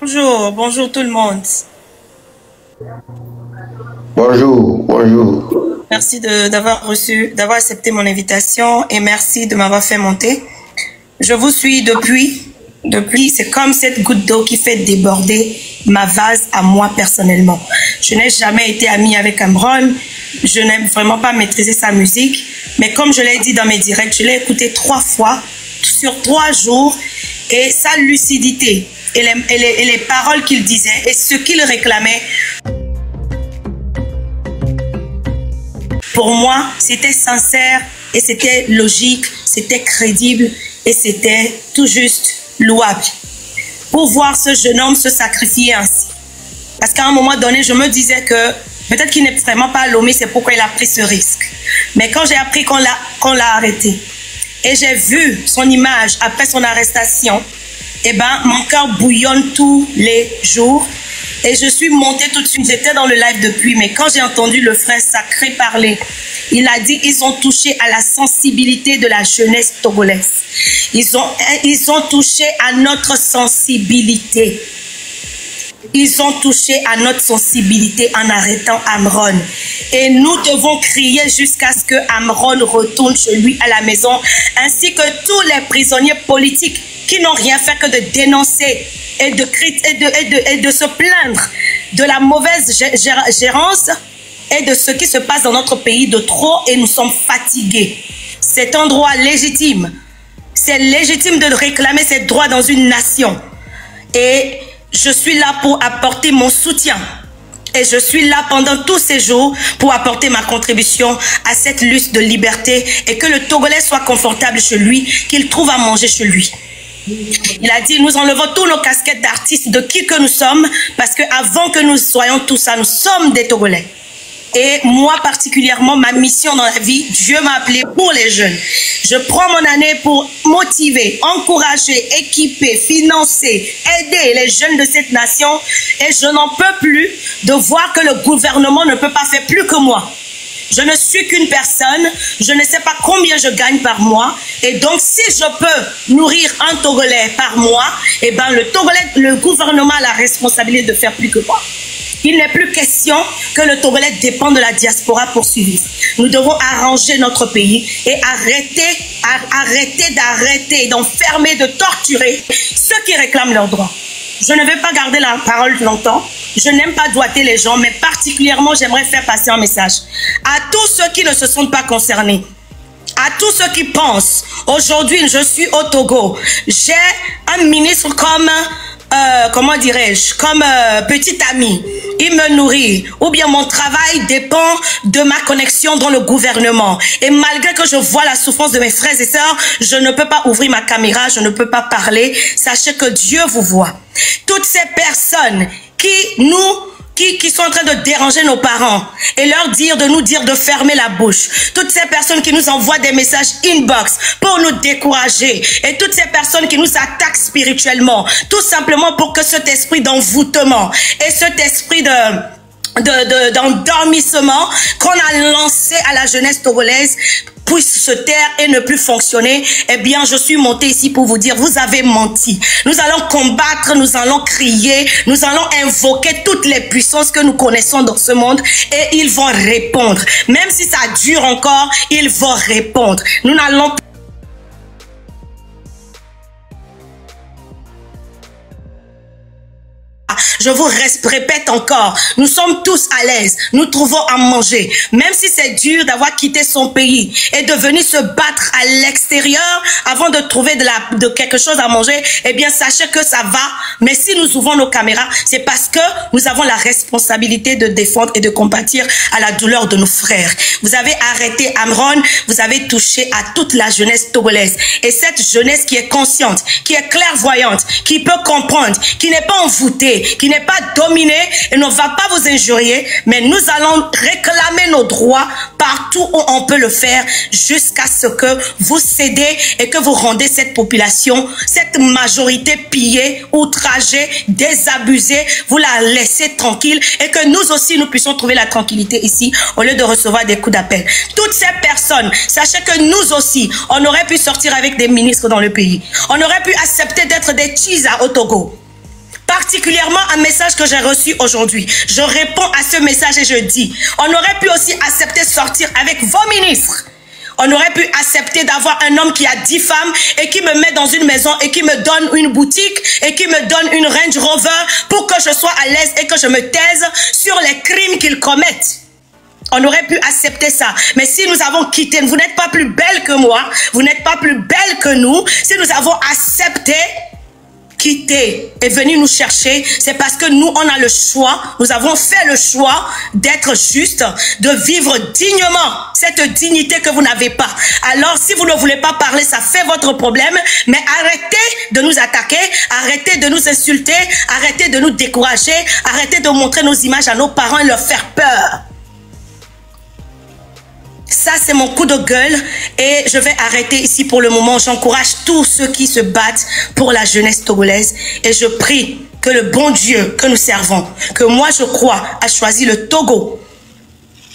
Bonjour, bonjour tout le monde. Bonjour, bonjour. Merci d'avoir accepté mon invitation et merci de m'avoir fait monter. Je vous suis depuis, c'est comme cette goutte d'eau qui fait déborder ma vase à moi personnellement. Je n'ai jamais été amie avec Cameron, je n'aime vraiment pas maîtriser sa musique, mais comme je l'ai dit dans mes directs, je l'ai écouté 3 fois sur 3 jours et sa lucidité et les paroles qu'il disait et ce qu'il réclamait, pour moi, c'était sincère et c'était logique, c'était crédible et c'était tout juste louable. Pour voir ce jeune homme se sacrifier ainsi. Parce qu'à un moment donné, je me disais que peut-être qu'il n'est vraiment pas Lomé, c'est pourquoi il a pris ce risque. Mais quand j'ai appris qu'on l'a arrêté et j'ai vu son image après son arrestation, eh ben, mon cœur bouillonne tous les jours. Et je suis montée tout de suite, j'étais dans le live depuis, mais quand j'ai entendu le frère Sacré parler, il a dit ils ont touché à la sensibilité de la jeunesse togolaise. Ils ont touché à notre sensibilité. Ils ont touché à notre sensibilité en arrêtant Amron. Et nous devons crier jusqu'à ce que Amron retourne chez lui à la maison, ainsi que tous les prisonniers politiques qui n'ont rien fait que de dénoncer et de se plaindre de la mauvaise gérance et de ce qui se passe dans notre pays de trop, et nous sommes fatigués. C'est un droit légitime. C'est légitime de réclamer ses droits dans une nation. Et je suis là pour apporter mon soutien. Et je suis là pendant tous ces jours pour apporter ma contribution à cette lutte de liberté et que le Togolais soit confortable chez lui, qu'il trouve à manger chez lui. Il a dit, nous enlevons tous nos casquettes d'artistes de qui que nous sommes, parce qu'avant que nous soyons tout ça, nous sommes des Togolais. Et moi particulièrement, ma mission dans la vie, Dieu m'a appelé pour les jeunes. Je prends mon année pour motiver, encourager, équiper, financer, aider les jeunes de cette nation. Et je n'en peux plus de voir que le gouvernement ne peut pas faire plus que moi. Je ne suis qu'une personne, je ne sais pas combien je gagne par mois. Et donc, si je peux nourrir un Togolais par mois, eh ben, le gouvernement a la responsabilité de faire plus que moi. Il n'est plus question que le Togolais dépend de la diaspora pour survivre. Nous devons arranger notre pays et arrêter d'enfermer, de torturer ceux qui réclament leurs droits. Je ne vais pas garder la parole longtemps. Je n'aime pas doiter les gens, mais particulièrement, j'aimerais faire passer un message à tous ceux qui ne se sentent pas concernés. À tous ceux qui pensent, aujourd'hui, je suis au Togo. J'ai un ministre comme... comment dirais-je, comme petit ami, il me nourrit, ou bien mon travail dépend de ma connexion dans le gouvernement. Et malgré que je vois la souffrance de mes frères et sœurs, je ne peux pas ouvrir ma caméra, je ne peux pas parler. Sachez que Dieu vous voit. Toutes ces personnes qui sont en train de déranger nos parents et de nous dire de fermer la bouche. Toutes ces personnes qui nous envoient des messages inbox pour nous décourager, et toutes ces personnes qui nous attaquent spirituellement, tout simplement pour que cet esprit d'envoûtement et cet esprit d'endormissement qu'on a lancé à la jeunesse togolaise puisse se taire et ne plus fonctionner, eh bien, je suis montée ici pour vous dire, vous avez menti. Nous allons combattre, nous allons crier, nous allons invoquer toutes les puissances que nous connaissons dans ce monde et ils vont répondre. Même si ça dure encore, ils vont répondre. Nous n'allons pas... Je vous répète encore, nous sommes tous à l'aise, nous trouvons à manger. Même si c'est dur d'avoir quitté son pays et de venir se battre à l'extérieur avant de trouver de quelque chose à manger, eh bien sachez que ça va. Mais si nous ouvrons nos caméras, c'est parce que nous avons la responsabilité de défendre et de compatir à la douleur de nos frères. Vous avez arrêté Amron, vous avez touché à toute la jeunesse togolaise. Et cette jeunesse qui est consciente, qui est clairvoyante, qui peut comprendre, qui n'est pas envoûtée, qui n'est pas dominé et ne va pas vous injurier, mais nous allons réclamer nos droits partout où on peut le faire jusqu'à ce que vous cédez et que vous rendez cette population, cette majorité pillée, outragée, désabusée, vous la laissez tranquille et que nous aussi nous puissions trouver la tranquillité ici au lieu de recevoir des coups d'appel. Toutes ces personnes, sachez que nous aussi, on aurait pu sortir avec des ministres dans le pays. On aurait pu accepter d'être des Tchisa au Togo. particulièrement un message que j'ai reçu aujourd'hui. Je réponds à ce message et je dis, on aurait pu aussi accepter de sortir avec vos ministres. On aurait pu accepter d'avoir un homme qui a 10 femmes et qui me met dans une maison et qui me donne une boutique et qui me donne une Range Rover pour que je sois à l'aise et que je me taise sur les crimes qu'ils commettent. On aurait pu accepter ça. Mais si nous avons quitté, vous n'êtes pas plus belle que moi, vous n'êtes pas plus belle que nous, si nous avons accepté, quitter et venir nous chercher, c'est parce que nous, on a le choix, nous avons fait le choix d'être juste, de vivre dignement, cette dignité que vous n'avez pas. Alors, si vous ne voulez pas parler, ça fait votre problème, mais arrêtez de nous attaquer, arrêtez de nous insulter, arrêtez de nous décourager, arrêtez de montrer nos images à nos parents et leur faire peur. Ça, c'est mon coup de gueule et je vais arrêter ici pour le moment. J'encourage tous ceux qui se battent pour la jeunesse togolaise et je prie que le bon Dieu que nous servons, que moi je crois a choisi le Togo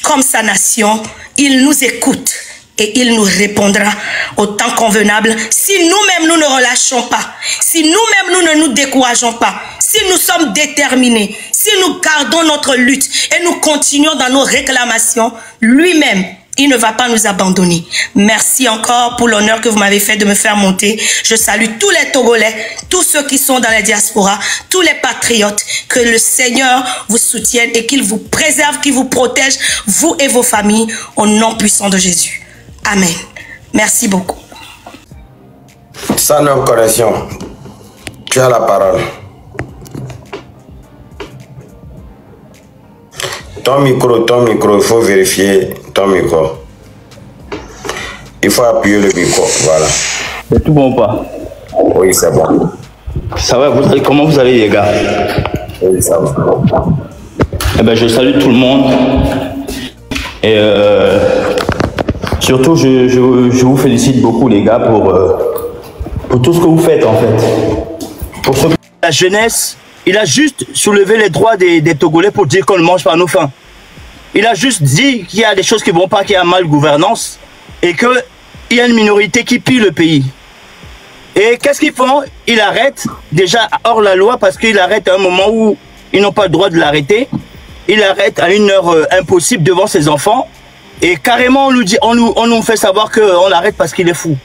comme sa nation, il nous écoute et il nous répondra au temps convenable si nous-mêmes nous ne relâchons pas, si nous-mêmes nous ne nous décourageons pas, si nous sommes déterminés, si nous gardons notre lutte et nous continuons dans nos réclamations, lui-même, il ne va pas nous abandonner. Merci encore pour l'honneur que vous m'avez fait de me faire monter. Je salue tous les Togolais, tous ceux qui sont dans la diaspora, tous les patriotes. Que le Seigneur vous soutienne et qu'il vous préserve, qu'il vous protège, vous et vos familles, au nom puissant de Jésus. Amen. Merci beaucoup. Sans nos corrections, tu as la parole. Ton micro, il faut vérifier ton micro. Il faut appuyer le micro, voilà. C'est tout bon ou pas? Oui, c'est bon. Ça va, comment vous allez les gars? Oui, ça va. Eh ben, je salue tout le monde. Et surtout, je vous félicite beaucoup les gars pour tout ce que vous faites en fait. La jeunesse, il a juste soulevé les droits des Togolais pour dire qu'on ne mange pas nos faim. Il a juste dit qu'il y a des choses qui ne vont pas, qu'il y a mal gouvernance et qu'il y a une minorité qui pille le pays. Et qu'est-ce qu'ils font? Ils arrêtent déjà hors la loi parce qu'ils arrêtent à un moment où ils n'ont pas le droit de l'arrêter. Ils arrêtent à une heure impossible devant ses enfants et carrément on nous fait savoir qu'on l'arrête parce qu'il est fou.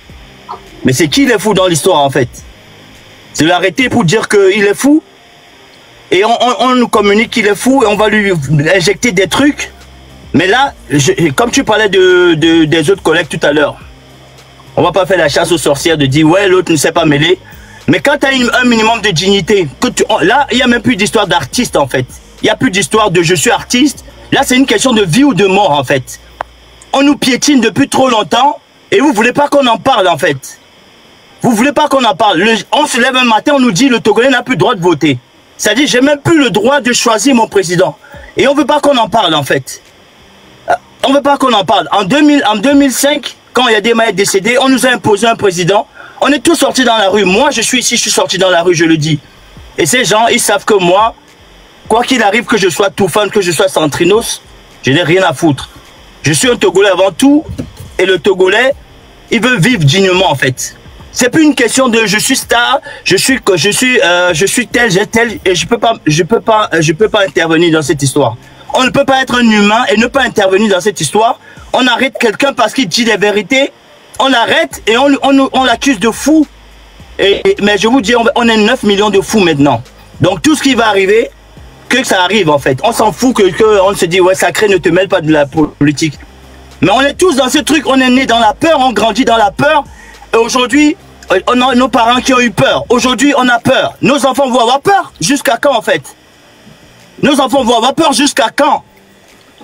Mais c'est qui les fous dans l'histoire en fait? C'est l'arrêter pour dire qu'il est fou et on nous communique qu'il est fou et on va lui injecter des trucs. Mais là, comme tu parlais des autres collègues tout à l'heure, on va pas faire la chasse aux sorcières de dire ouais l'autre ne s'est pas mêlé. Mais quand tu as un minimum de dignité, là il n'y a même plus d'histoire d'artiste en fait. Il n'y a plus d'histoire de je suis artiste. Là c'est une question de vie ou de mort en fait. On nous piétine depuis trop longtemps et vous voulez pas qu'on en parle en fait. Vous voulez pas qu'on en parle. On se lève un matin, on nous dit le Togolais n'a plus le droit de voter. C'est-à-dire j'ai même plus le droit de choisir mon président. Et on veut pas qu'on en parle en fait. On veut pas qu'on en parle. En 2005, quand Yadema est décédé, on nous a imposé un président. On est tous sortis dans la rue. Moi, je suis ici, je suis sorti dans la rue, je le dis. Et ces gens, ils savent que moi, quoi qu'il arrive, que je sois Toufan, que je sois Centrinos, je n'ai rien à foutre. Je suis un Togolais avant tout. Et le Togolais, il veut vivre dignement en fait. C'est plus une question de je suis star, je suis tel, j'ai tel, et je peux pas intervenir dans cette histoire. On ne peut pas être un humain et ne pas intervenir dans cette histoire. On arrête quelqu'un parce qu'il dit des vérités. On l'arrête et on l'accuse de fou. Mais je vous dis, on est 9 millions de fous maintenant. Donc tout ce qui va arriver, que ça arrive en fait. On s'en fout on se dit ouais sacré, ne te mêle pas de la politique. Mais on est tous dans ce truc, on est né dans la peur, on grandit dans la peur. Et aujourd'hui, on a nos parents qui ont eu peur. Aujourd'hui, on a peur. Nos enfants vont avoir peur. Jusqu'à quand en fait? Nos enfants vont avoir peur jusqu'à quand?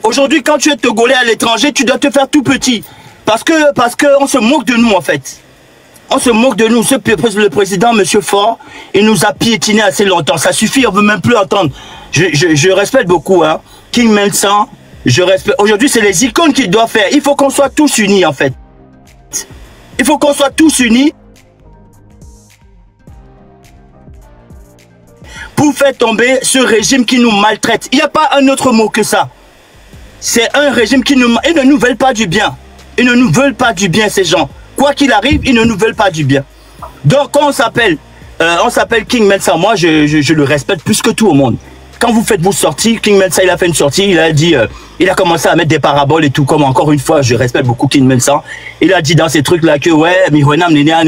Aujourd'hui, quand tu es Togolais à l'étranger, tu dois te faire tout petit. Parce que on se moque de nous en fait. On se moque de nous. Le président, Monsieur Faure, il nous a piétinés assez longtemps. Ça suffit, on ne veut même plus entendre. Je respecte beaucoup, hein. King Melsan, je respecte. Aujourd'hui, c'est les icônes qu'il doit faire. Il faut qu'on soit tous unis en fait. Il faut qu'on soit tous unis pour faire tomber ce régime qui nous maltraite. Il n'y a pas un autre mot que ça. C'est un régime qui nous... Ils ne nous veulent pas du bien. Ils ne nous veulent pas du bien, ces gens. Quoi qu'il arrive, ils ne nous veulent pas du bien. Donc, quand on s'appelle on s'appelle King Mensa. Moi, je le respecte plus que tout au monde. Quand vous faites vos sorties, King Mensa, il a fait une sortie, il a dit, il a commencé à mettre des paraboles et tout, comme encore une fois, je respecte beaucoup King Mensa. Il a dit dans ces trucs-là que, ouais, Mironam Nenia,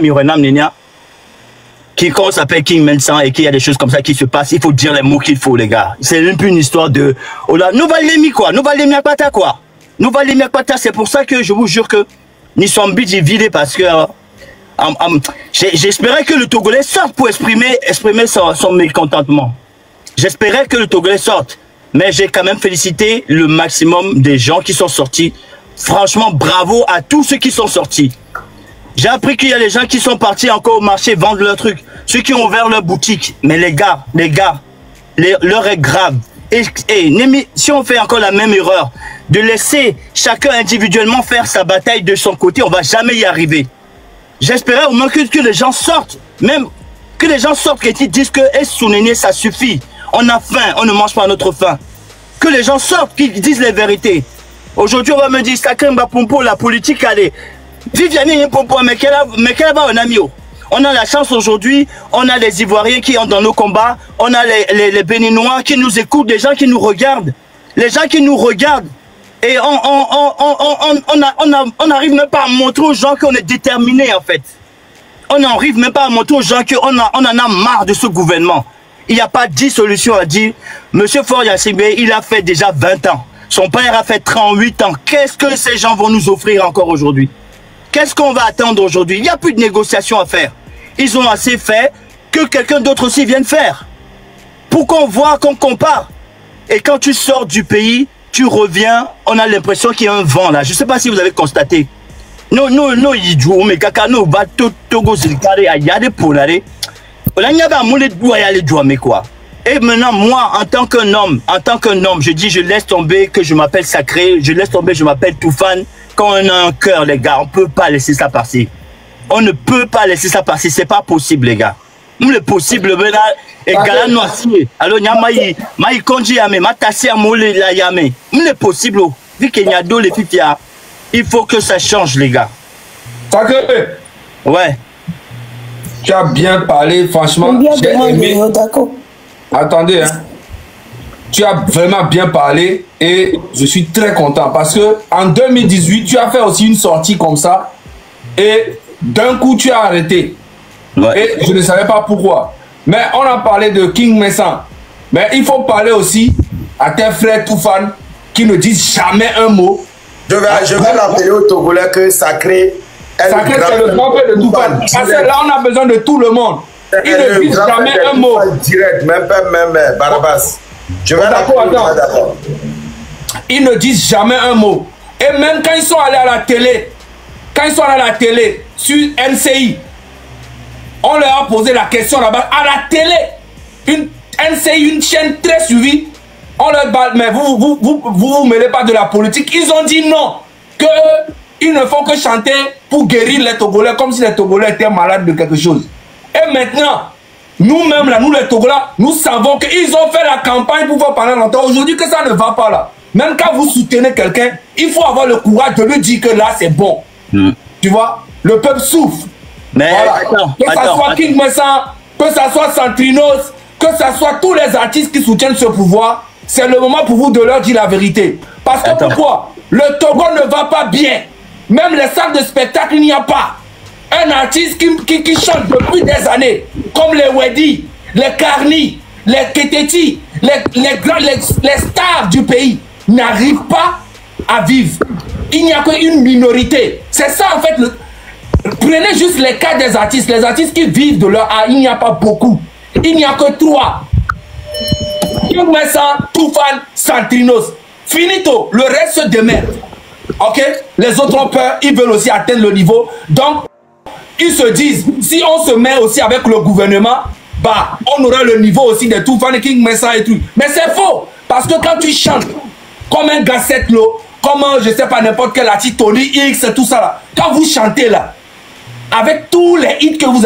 Mironam Nenia, quand on s'appelle King Mensa et qu'il y a des choses comme ça qui se passent, il faut dire les mots qu'il faut, les gars. C'est même plus une histoire de, oh là, nous valemi quoi, nous valemi akpata quoi. Nous valemi akpata, c'est pour ça que je vous jure que ni son but est vidé parce que, j'espérais que le Togolais sorte pour exprimer son mécontentement. J'espérais que le Togolais sorte, mais j'ai quand même félicité le maximum des gens qui sont sortis. Franchement, bravo à tous ceux qui sont sortis. J'ai appris qu'il y a des gens qui sont partis encore au marché vendre leurs trucs. Ceux qui ont ouvert leur boutique. Mais les gars, l'heure est grave. Et si on fait encore la même erreur, de laisser chacun individuellement faire sa bataille de son côté, on ne va jamais y arriver. J'espérais au moins que les gens sortent, même que les gens sortent et qu'ils disent que Sounéné, ça suffit. On a faim, on ne mange pas notre faim. Que les gens sortent, qu'ils disent les vérités. Aujourd'hui, on va me dire, sacré Mbapompo, la politique, allez. Viviane Mbapompo, mais quelle va un ami? On a la chance aujourd'hui, on a les Ivoiriens qui entrent dans nos combats, on a les Béninois qui nous écoutent, des gens qui nous regardent. Les gens qui nous regardent. Et on n'arrive même pas à montrer aux gens qu'on est déterminés, en fait. On n'arrive même pas à montrer aux gens qu'on en a marre de ce gouvernement. Il n'y a pas 10 solutions à dire. Monsieur Faure Gnassingbé, il a fait déjà 20 ans. Son père a fait 38 ans. Qu'est-ce que ces gens vont nous offrir encore aujourd'hui? Qu'est-ce qu'on va attendre aujourd'hui? Il n'y a plus de négociations à faire. Ils ont assez fait que quelqu'un d'autre aussi vienne faire. Pour qu'on voit, qu'on compare. Et quand tu sors du pays, tu reviens, on a l'impression qu'il y a un vent là. Je ne sais pas si vous avez constaté. Non, mais kaka, no, Togo, et maintenant, moi, en tant qu'un homme, je dis, je laisse tomber que je m'appelle Sacré, je laisse tomber, je m'appelle Toufane. Quand on a un cœur, les gars, on ne peut pas laisser ça passer. On ne peut pas laisser ça passer, c'est pas possible, les gars. Nous, le possible, maintenant, et gala noisy. Alors, maï konji yame, ma tassi amole la yame. Nous, le possible, vu qu'il y a deux les fifia, il faut que ça change, les gars. Sacré. Ouais. Tu as bien parlé, franchement. J'ai aimé. Attendez, hein. Tu as vraiment bien parlé et je suis très content parce que en 2018, tu as fait aussi une sortie comme ça et d'un coup, tu as arrêté. Ouais. Et je ne savais pas pourquoi. Mais on a parlé de King Mensa. Mais il faut parler aussi à tes frères Toufane qui ne disent jamais un mot. Je vais l'appeler au Togolais que Sacré. Sacré, c'est le grand frère de Toufane. Parce que là, on a besoin de tout le monde. Il ne dit jamais un mot. Direct, même Barabas. Je vais d'accord. Ils ne disent jamais un mot. Et même quand ils sont allés à la télé, sur NCI, on leur a posé la question là-bas, à la télé, une NCI, une chaîne très suivie, on leur parle, mais vous mêlez pas de la politique. Ils ont dit non, qu'ils ne font que chanter pour guérir les Togolais, comme si les Togolais étaient malades de quelque chose. Et maintenant, nous-mêmes, là, nous les Togolais, nous savons qu'ils ont fait la campagne pour voir pendant longtemps. Aujourd'hui, que ça ne va pas là. Même quand vous soutenez quelqu'un, il faut avoir le courage de lui dire que là, c'est bon. Tu vois, le peuple souffre. Mais voilà. Que ça soit King Mensa, que ça soit Santrinos, que ça soit tous les artistes qui soutiennent ce pouvoir, c'est le moment pour vous de leur dire la vérité. Parce que pourquoi? Le Togo ne va pas bien. Même les salles de spectacle, il n'y a pas. Un artiste qui chante depuis des années, comme les Wedi, les Karni, les Keteti, les stars du pays, n'arrivent pas à vivre. Il n'y a qu'une minorité. C'est ça en fait. Prenez juste les cas des artistes. Les artistes qui vivent de leur art, il n'y a pas beaucoup. Il n'y a que 3. King Mensa, Toufane, Santrinos. Finito. Le reste se démerde. Ok? Les autres ont peur. Ils veulent aussi atteindre le niveau. Donc, ils se disent, si on se met aussi avec le gouvernement, bah, on aura le niveau aussi de Toufane, King Mensa et tout. Mais c'est faux. Parce que quand tu chantes comme un Gasset Lo, comme je sais pas n'importe quel artiste, Tony X, tout ça là. Quand vous chantez là, avec tous les hits que vous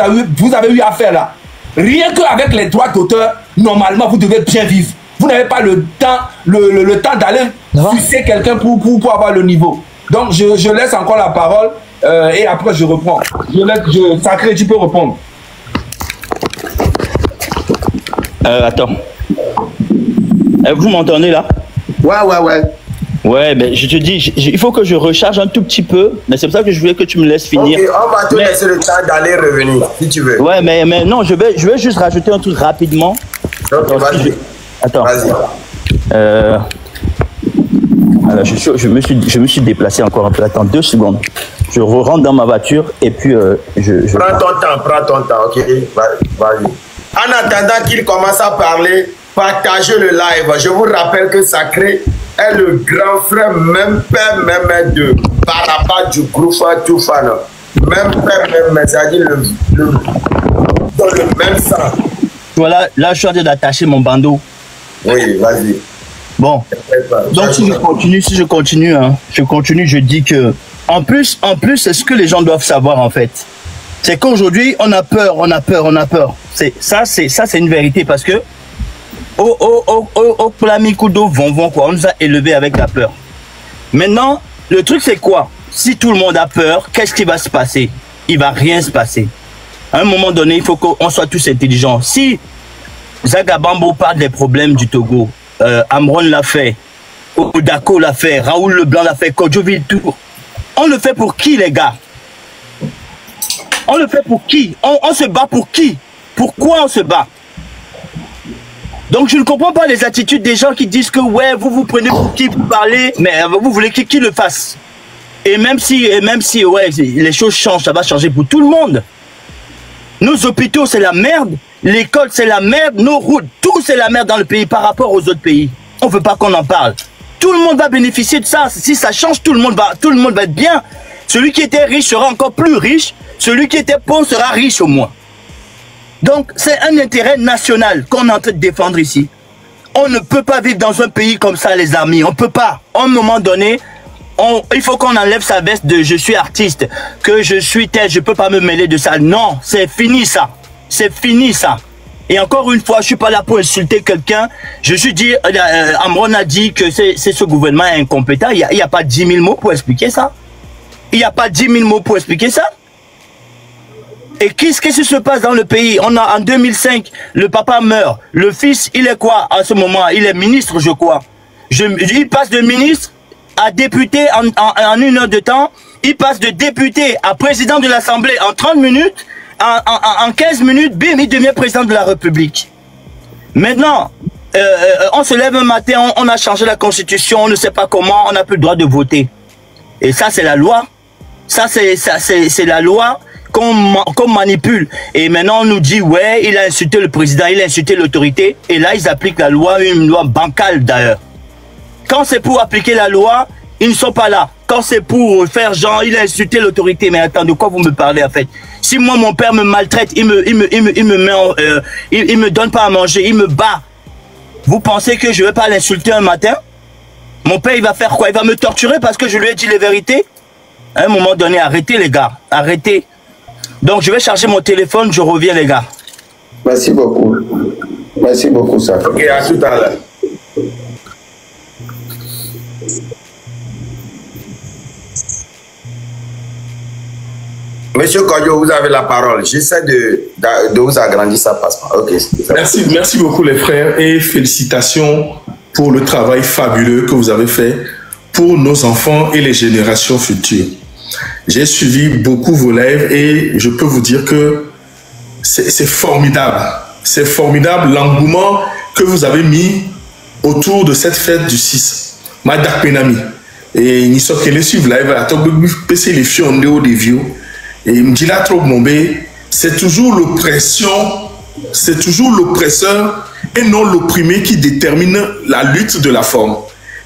avez eu à faire là, rien qu'avec les droits d'auteur, normalement vous devez bien vivre. Vous n'avez pas le temps, le temps d'aller sucer quelqu'un pour avoir le niveau. Donc je laisse encore la parole et après je reprends. Sacré, tu peux répondre. Attends. Vous m'entendez là? Ouais. Ouais, ben je te dis, il faut que je recharge un tout petit peu, mais c'est pour ça que je voulais que tu me laisses finir. Ok, on va te laisser le temps d'aller revenir, si tu veux. Ouais, mais non, je vais juste rajouter un truc rapidement. Ok, vas-y. Attends. Vas-y. Alors, je me suis déplacé encore un peu. Attends, 2 secondes. Je rentre dans ma voiture et puis je... Prends ton temps, ok? Vas-y. En attendant qu'il commence à parler, partagez le live. Je vous rappelle que Sacré est le grand frère, même père, même de Baraba du groupe Toufana. Même père, même, c'est-à-dire dans le même sang. Voilà, là je suis en train d'attacher mon bandeau. Oui, vas-y. Bon, donc si je continue, je dis que, en plus, c'est ce que les gens doivent savoir en fait. C'est qu'aujourd'hui, on a peur. Ça, c'est une vérité parce que, au Plamikudo, quoi, on nous a élevés avec la peur. Maintenant, le truc c'est quoi? Si tout le monde a peur, qu'est-ce qui va se passer? Il va rien se passer. À un moment donné, il faut qu'on soit tous intelligents. Si Zagabambo parle des problèmes du Togo, Amron l'a fait, Odako l'a fait, Raoul Leblanc l'a fait, Kodjovil Tour. On le fait pour qui, les gars? On le fait pour qui? On se bat pour qui? Pourquoi on se bat? Donc je ne comprends pas les attitudes des gens qui disent que ouais, vous prenez pour qui vous parlez, mais vous voulez qui le fasse. Et même si ouais, les choses changent, ça va changer pour tout le monde. Nos hôpitaux, c'est la merde. L'école, c'est la merde. Nos routes, tout, c'est la merde dans le pays par rapport aux autres pays. On ne veut pas qu'on en parle. Tout le monde va bénéficier de ça. Si ça change, tout le monde va être bien. Celui qui était riche sera encore plus riche. Celui qui était pauvre sera riche au moins. Donc, c'est un intérêt national qu'on est en train de défendre ici. On ne peut pas vivre dans un pays comme ça, les amis. On ne peut pas. À un moment donné, il faut qu'on enlève sa veste de « je suis artiste », que je suis tel, je ne peux pas me mêler de ça. Non, c'est fini ça. C'est fini ça. Et encore une fois, je ne suis pas là pour insulter quelqu'un. Je suis dit, Amron a dit que c'est ce gouvernement incompétent. Il n'y a pas 10 000 mots pour expliquer ça. Il n'y a pas 10 000 mots pour expliquer ça. Et qu'est-ce qui se passe dans le pays? En 2005, le papa meurt. Le fils, il est quoi à ce moment? Il est ministre, je crois. Il passe de ministre à député en 1 heure de temps. Il passe de député à président de l'Assemblée en 30 minutes. En 15 minutes, bim, il devient président de la République. Maintenant, on se lève un matin, on a changé la constitution, on ne sait pas comment, on n'a plus le droit de voter. Et ça, c'est la loi. Ça, c'est la loi qu'on manipule. Et maintenant, on nous dit, ouais, il a insulté le président, il a insulté l'autorité. Et là, ils appliquent la loi, une loi bancale d'ailleurs. Quand c'est pour appliquer la loi, ils ne sont pas là. Quand c'est pour faire genre, il a insulté l'autorité. Mais attends, de quoi vous me parlez en fait? Si moi, mon père me maltraite, il me donne pas à manger, il me bat. Vous pensez que je vais pas l'insulter un matin? Mon père, il va faire quoi? Il va me torturer parce que je lui ai dit les vérités? À un moment donné, arrêtez les gars, arrêtez. Donc, je vais charger mon téléphone, je reviens les gars. Merci beaucoup. Merci beaucoup, ça. Ok, à tout à l'heure. Monsieur Kodjo, vous avez la parole. J'essaie de vous agrandir, ça passe pas. Ok. Merci beaucoup les frères et félicitations pour le travail fabuleux que vous avez fait pour nos enfants et les générations futures. J'ai suivi beaucoup vos lives et je peux vous dire que c'est formidable. C'est formidable l'engouement que vous avez mis autour de cette fête du 6. Madak Penami. Et nous sommes allés suivre live à PC les filles en dehors des vieux. Et il me dit là trop Mombé, c'est toujours l'oppression, c'est toujours l'oppresseur et non l'opprimé qui détermine la lutte de la forme.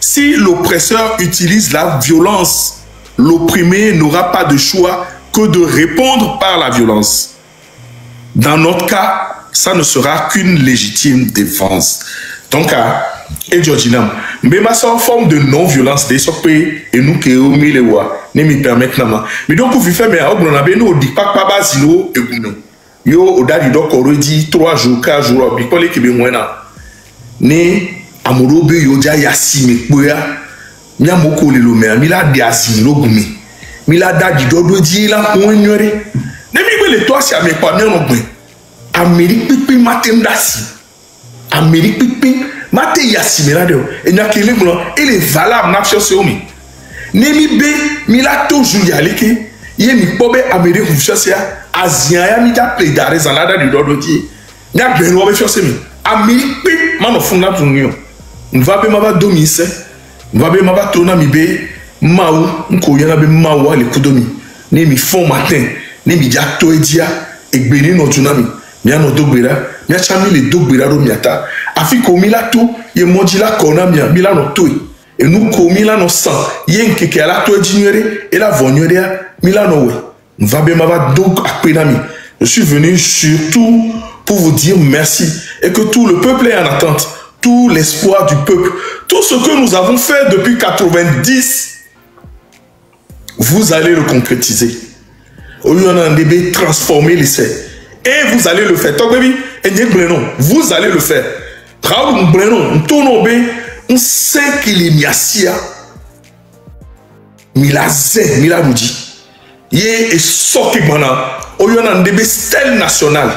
Si l'oppresseur utilise la violence, l'opprimé n'aura pas de choix que de répondre par la violence. Dans notre cas, ça ne sera qu'une légitime défense. Donc, et Georginam, mais ma en forme de non-violence des sopés et nous qui au milieu ne me permettent pas. Mais donc, vous faites, mais on a bien nous dit pas basilo et vous yo au dadi donc on dit 3 jours 4 jours puis les qui bien moins ne amurobe yo ja yasi me poya nya moko le lo me mi la di asi lo gumi mi la dadi dodo di la onnyore ne mi be le to asi ame pa mi no gbe Amérique pipi matin dasi Amérique pipi mate yasimela de et na kele blanc il est valable na chercher omi nemi be mi la toujours yaleke ye mi pobe Amérique vous chercher Asien ya mi ta plaidare zanada de dodoti na benwo be chercher mi Amérique pipi mano funda tunyo va be maba domise va be maba tona mi be maou nko yana be maou ale kudomi nemi fond matin nemi jakto edia egbeni no tunami mia no dogbera mia chami le dogbera ro miata afi ko mi la to ye moji la kona mia mi la no toy e nu ko mi la no san ye nkeke ala to ejinere e la vonyerea mi la no we va be maba donc akpenami je suis venu surtout pour vous dire merci et que tout le peuple est en attente tout l'espoir du peuple tout ce que nous avons fait depuis 90 vous allez le concrétiser au lieu de transformer l'essai. Et vous allez le faire. Vous allez le faire. On sait qu'il est miasia. Milaze, milaroudi. Yé et soki bana. Au lieu de stèle nationale.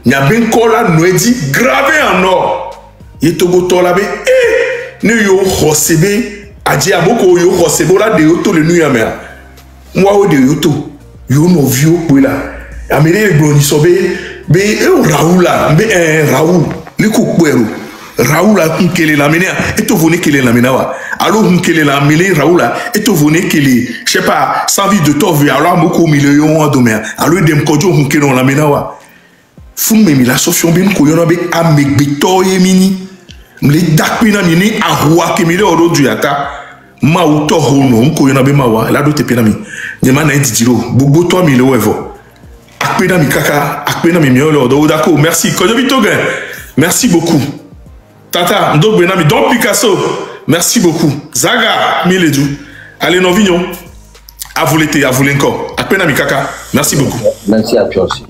N'y a bien kola noedi gravé en or. Yé togo tolabe. Eh, ne yo hosebe. Adji aboko yo hosebe la de yoto le nuyamea. Moi o de yoto. Yo no vieux pour là améré broni sobe be Raoula be Raoul le kukwero Raoula nkele la mena et to vone kele la mena wa alors nkele la mele Raoula et to vone kele je sais pas sans vie de to vu alors moko million en domaine alors dem kojo nkele la mena wa fun me mi la solution be ko yo no be amegbeto yemini mle dakpina mini ahwa ke mi le oro du yata ma uto hono nko yo na be mawa la do te penami nyema na ndidiro gbogbo 3000 euro akpena mi kaka akpena mi miolo do dako merci kojo bitogen merci beaucoup tata ndo gbena mi don Picasso merci beaucoup zaga miledu allez non vignon à vous l'été à vous encore akpena mi kaka merci beaucoup merci à toi aussi.